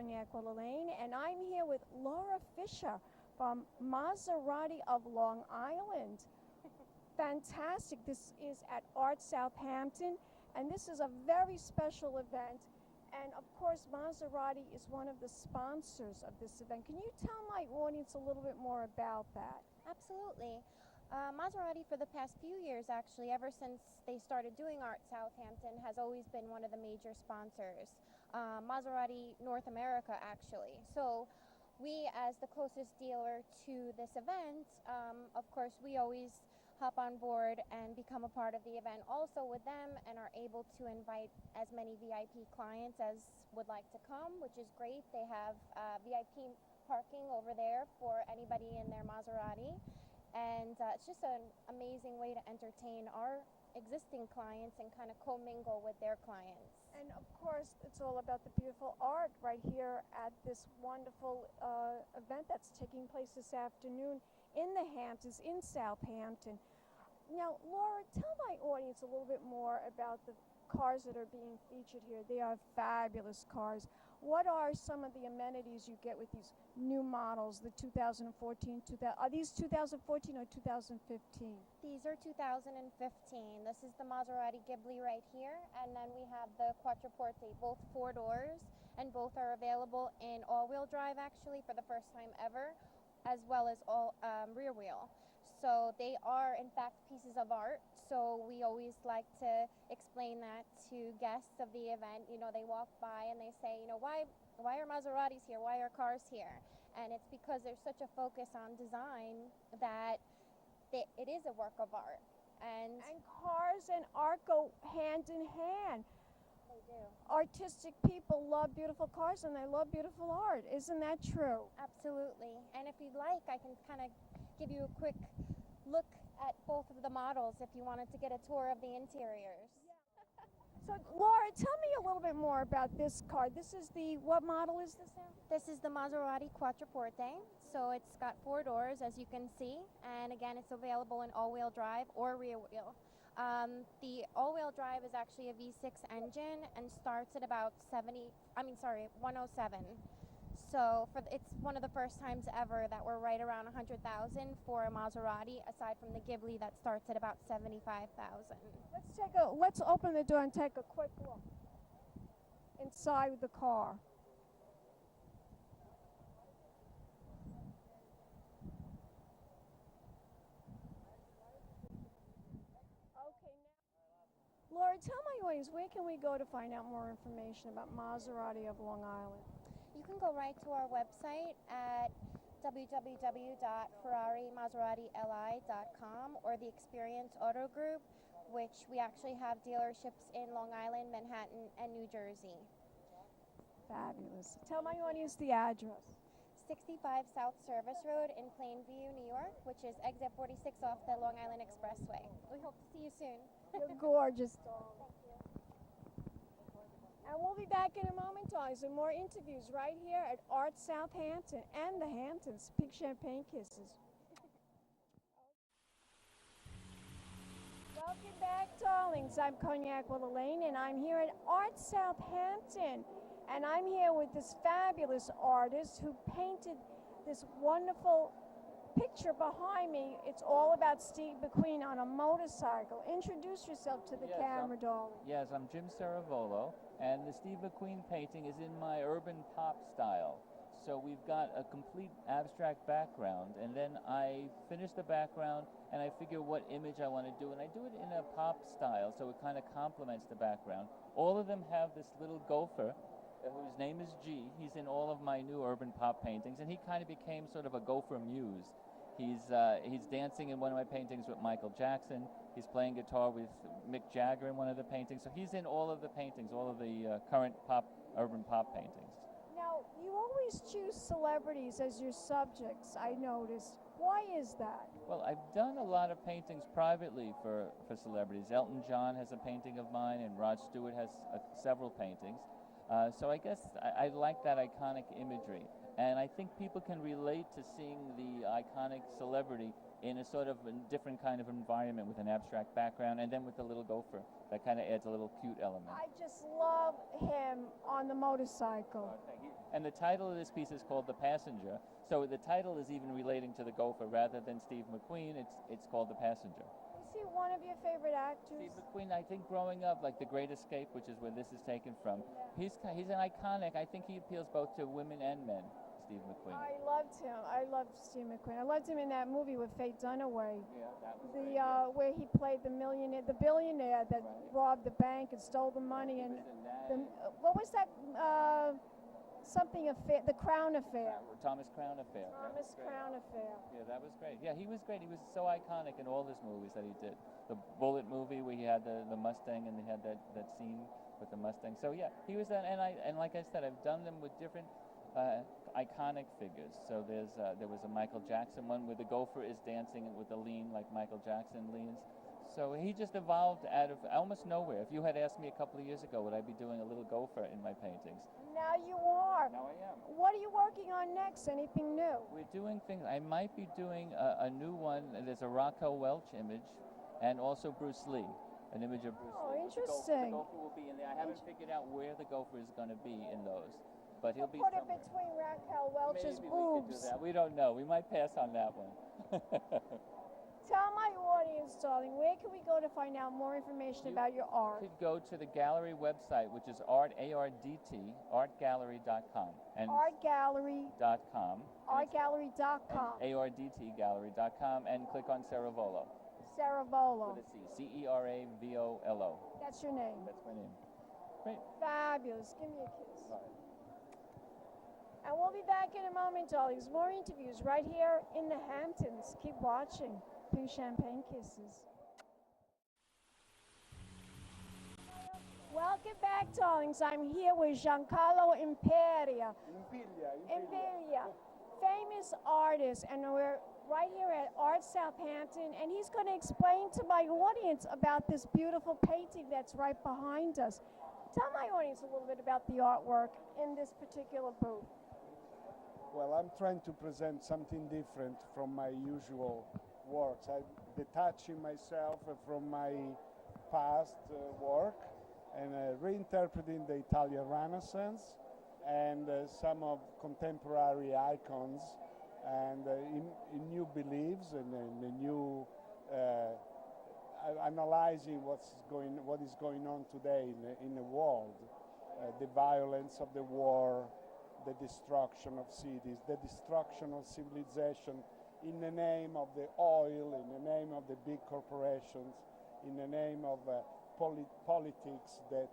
Cognac, Wellerlane, and I'm here with Laura Fisher from Maserati of Long Island. Fantastic. This is at Art-Southampton, and this is a very special event. And of course, Maserati is one of the sponsors of this event. Can you tell my audience a little bit more about that? Absolutely. Maserati for the past few years, actually, ever since they started doing Art-Southampton, has always been one of the major sponsors. Maserati North America, actually. So we, as the closest dealer to this event, of course, we always hop on board and become a part of the event also with them, and are able to invite as many VIP clients as would like to come, which is great. They have VIP parking over there for anybody in their Maserati, and it's just an amazing way to entertain our existing clients and kind of commingle with their clients. And of course, it's all about the beautiful art right here at this wonderful event that's taking place this afternoon in the Hamptons, in Southampton. Now, Laura, tell my audience a little bit more about the cars that are being featured here. They are fabulous cars. What are some of the amenities you get with these new models, the 2014, are these 2014 or 2015? These are 2015. This is the Maserati Ghibli right here, and then we have the Quattroporte, both 4 doors, and both are available in all-wheel drive, actually, for the first time ever, as well as all rear wheel. So they are in fact pieces of art, so we always like to explain that to guests of the event. You know, they walk by and they say, you know, why are Maseratis here, why are cars here? And it's because there's such a focus on design that it is a work of art. And cars and art go hand in hand. They do. Artistic people love beautiful cars and they love beautiful art. Isn't that true? Absolutely. And if you'd like, I can kind of give you a quick look at both of the models if you wanted to get a tour of the interiors. Yeah. So, Laura, tell me a little bit more about this car. This is what model is this now? This is the Maserati Quattroporte. So it's got 4 doors, as you can see, and again, it's available in all-wheel drive or rear wheel. The all-wheel drive is actually a V6 engine and starts at about 107. So it's one of the first times ever that we're right around 100,000 for a Maserati, aside from the Ghibli that starts at about 75,000. Let's open the door and take a quick look inside the car. Laura, tell my audience, where can we go to find out more information about Maserati of Long Island? You can go right to our website at www.Ferrari-Maserati-li.com or the Experience Auto Group, which we actually have dealerships in Long Island, Manhattan, and New Jersey. Fabulous. Tell my audience the address. 65 South Service Road in Plainview, New York, which is exit 46 off the Long Island Expressway. We hope to see you soon. You're gorgeous, darling. Thank you. And we'll be back in a moment, guys, with more interviews right here at Art-Southampton and the Hamptons. Pink champagne kisses. Welcome back, darlings. I'm Cognac Wellerlane, and I'm here at Art-Southampton. And I'm here with this fabulous artist who painted this wonderful picture behind me. It's all about Steve McQueen on a motorcycle. Introduce yourself to the camera, darling. Yes, I'm Jim Ceravolo, and the Steve McQueen painting is in my urban pop style. So we've got a complete abstract background, and then I finish the background and I figure what image I want to do, and I do it in a pop style, so it kind of complements the background. All of them have this little gopher whose name is G. He's in all of my new urban pop paintings, and he kind of became sort of a gopher muse. He's dancing in one of my paintings with Michael Jackson. He's playing guitar with Mick Jagger in one of the paintings. So he's in all of the paintings, all of the current urban pop paintings. Now, you always choose celebrities as your subjects, I noticed. Why is that? Well, I've done a lot of paintings privately for celebrities. Elton John has a painting of mine, and Rod Stewart has several paintings. So I guess I like that iconic imagery. And I think people can relate to seeing the iconic celebrity in a sort of a different kind of environment with an abstract background, and then with the little gopher. That kind of adds a little cute element. I just love him on the motorcycle. And the title of this piece is called The Passenger. So the title is even relating to the gopher rather than Steve McQueen. It's called The Passenger. Is he one of your favorite actors? Steve McQueen, I think growing up, like The Great Escape, which is where this is taken from, he's an iconic. I think he appeals both to women and men, Steve McQueen. I loved him. I loved Steve McQueen. I loved him in that movie with Faye Dunaway. Yeah, that was The great. where he played the billionaire that robbed the bank and stole the money, and what was that? Something affair, the Crown Affair. Thomas Crown Affair. Thomas Crown Affair. Yeah, that was great. Yeah, he was great. He was so iconic in all his movies that he did. The Bullet movie where he had the Mustang and he had that scene with the Mustang. So yeah, he was that. And like I said, I've done them with different iconic figures. So there was a Michael Jackson one where the gopher is dancing with the lean like Michael Jackson leans. So he just evolved out of almost nowhere. If you had asked me a couple of years ago, would I be doing a little gopher in my paintings? Now you are. Now I am. What are you working on next? Anything new? We're doing things. I might be doing a new one. There's a Rocco Welch image, and also Bruce Lee, an image of Bruce Oh, Lee. interesting. The gopher will be in there. I haven't figured out where the gopher is going to be in those, but he'll be Put it somewhere. between Raquel Welch's Maybe we could do boobs. that. We don't know. We might pass on that one. Tell my audience, darling, where can we go to find out more information about your art? You could go to the gallery website, which is ARDT, artgallery.com. And Artgallery. .com. Artgallery.com. ARDTgallery.com, and click on Ceravolo. Ceravolo. With a C. Ceravolo. That's your name. That's my name. Great. Fabulous. Give me a kiss. All right. And we'll be back in a moment, darlings. More interviews right here in the Hamptons. Keep watching. Pink Champagne Kisses. Welcome back, darlings. I'm here with Giancarlo Impiglia. Impiglia. Famous artist, and we're right here at Art-Southampton, and he's going to explain to my audience about this beautiful painting that's right behind us. Tell my audience a little bit about the artwork in this particular booth. Well, I'm trying to present something different from my usual works. I'm detaching myself from my past work and reinterpreting the Italian Renaissance and some of contemporary icons and in new beliefs and in new analyzing what is going on today in the world, the violence of the war, the destruction of cities, the destruction of civilization in the name of the oil, in the name of the big corporations, in the name of politics that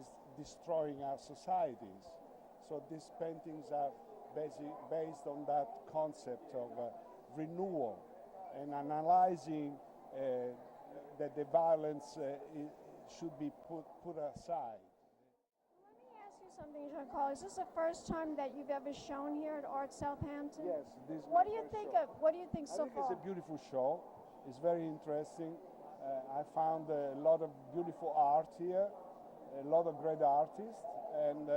is destroying our societies. So these paintings are based on that concept of renewal and analyzing that the violence should be put aside. Something, Giancarlo. Is this the first time that you've ever shown here at Art-Southampton? Yes. This is What my do you first think show. of? What do you think so I think far? it's a beautiful show. It's very interesting. I found a lot of beautiful art here, a lot of great artists, and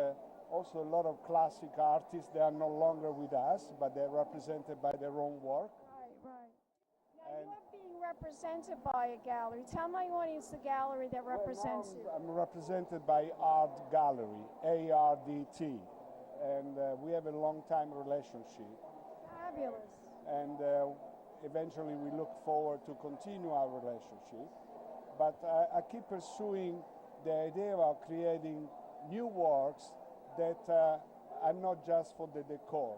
also a lot of classic artists. They are no longer with us, but they're represented by their own work. Right. Now you're being represented by a gallery. Tell my audience the gallery that represents you. I'm represented by Art Gallery, ARDT, and we have a long-time relationship. Fabulous. And eventually we look forward to continue our relationship. But I keep pursuing the idea of creating new works that are not just for the decor.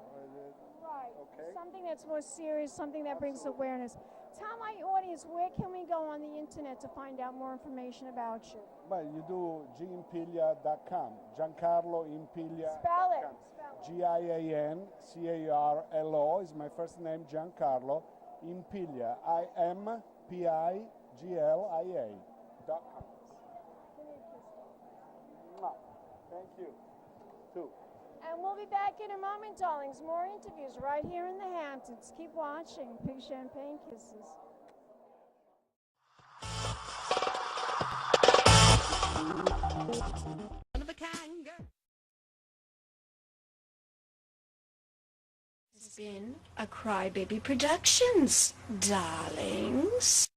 Right. Okay. Something that's more serious, something that brings awareness. Tell my audience, where can we go on the internet to find out more information about you? Well, you do gimpiglia.com. Giancarlo Impiglia. Spell it. Giancarlo is my first name, Giancarlo. Impiglia, Impiglia.com. Thank you. Too. And we'll be back in a moment, darlings. More interviews right here in the Hamptons. Keep watching Pink Champagne Kisses. been a Crybaby Productions, darlings.